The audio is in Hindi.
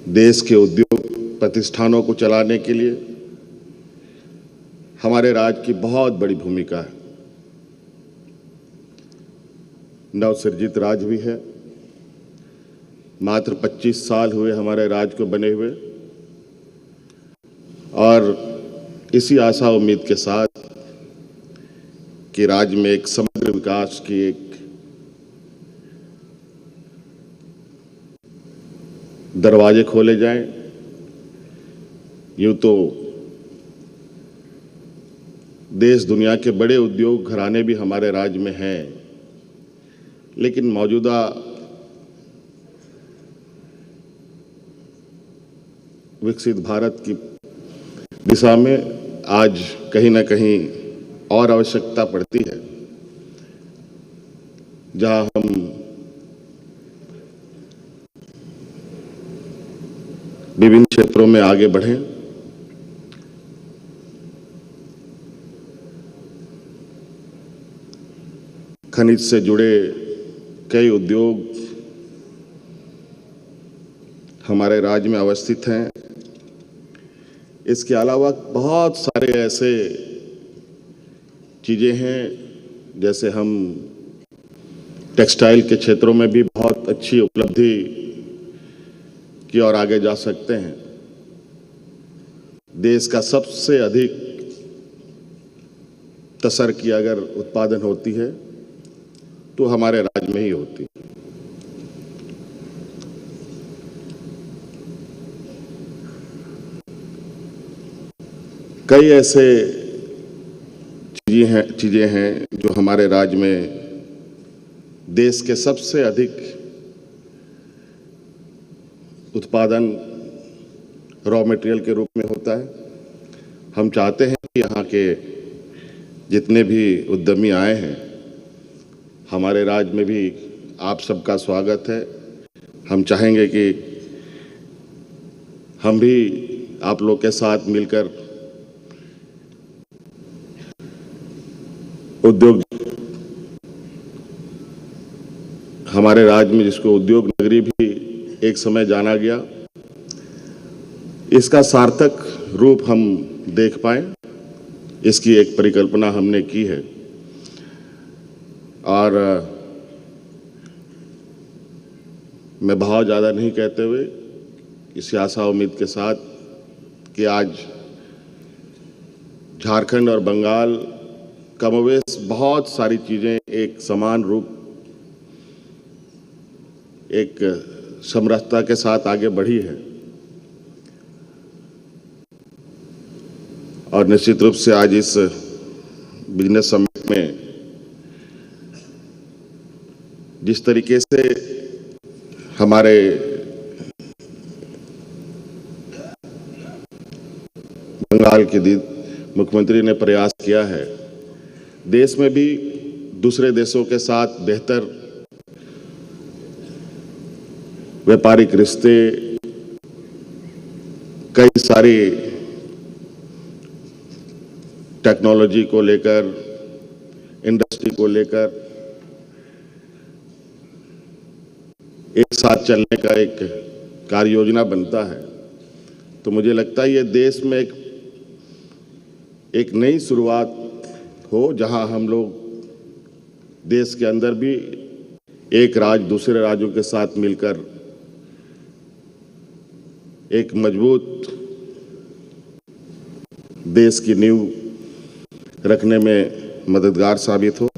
देश के उद्योग प्रतिष्ठानों को चलाने के लिए हमारे राज्य की बहुत बड़ी भूमिका है। नवसृजित राज्य भी है। मात्र 25 साल हुए हमारे राज्य को बने हुए, और इसी आशा उम्मीद के साथ कि राज्य में एक समग्र विकास की एक दरवाजे खोले जाएं। यूं तो देश दुनिया के बड़े उद्योग घराने भी हमारे राज्य में हैं, लेकिन मौजूदा विकसित भारत की दिशा में आज कहीं ना कहीं और आवश्यकता पड़ती है, जहां हम विभिन्न क्षेत्रों में आगे बढ़ें। खनिज से जुड़े कई उद्योग हमारे राज्य में अवस्थित हैं। इसके अलावा बहुत सारे ऐसे चीज़ें हैं, जैसे हम टेक्सटाइल के क्षेत्रों में भी बहुत अच्छी उपलब्धि की ओर आगे जा सकते हैं। देश का सबसे अधिक तसर की अगर उत्पादन होती है तो हमारे राज्य में ही होती है। कई ऐसे चीजें हैं जो हमारे राज्य में देश के सबसे अधिक उत्पादन रॉ मटेरियल के रूप में होता है। हम चाहते हैं कि यहाँ के जितने भी उद्यमी आए हैं, हमारे राज्य में भी आप सबका स्वागत है। हम चाहेंगे कि हम भी आप लोग के साथ मिलकर उद्योग, हमारे राज्य में जिसको उद्योग नगरी भी एक समय जाना गया, इसका सार्थक रूप हम देख पाएं, इसकी एक परिकल्पना हमने की है। और मैं बहुत ज़्यादा नहीं कहते हुए इस आशा उम्मीद के साथ कि आज झारखंड और बंगाल कमोवेश बहुत सारी चीज़ें एक समान रूप, एक समरसता के साथ आगे बढ़ी है, और निश्चित रूप से आज इस बिजनेस समिट में जिस तरीके से हमारे बंगाल के मुख्यमंत्री ने प्रयास किया है, देश में भी दूसरे देशों के साथ बेहतर व्यापारिक रिश्ते, कई सारी टेक्नोलॉजी को लेकर, इंडस्ट्री को लेकर एक साथ चलने का एक कार्य योजना बनता है। तो मुझे लगता है ये देश में एक नई शुरुआत हो, जहां हम लोग देश के अंदर भी एक राज्य दूसरे राज्यों के साथ मिलकर एक मजबूत देश की नींव रखने में मददगार साबित हो।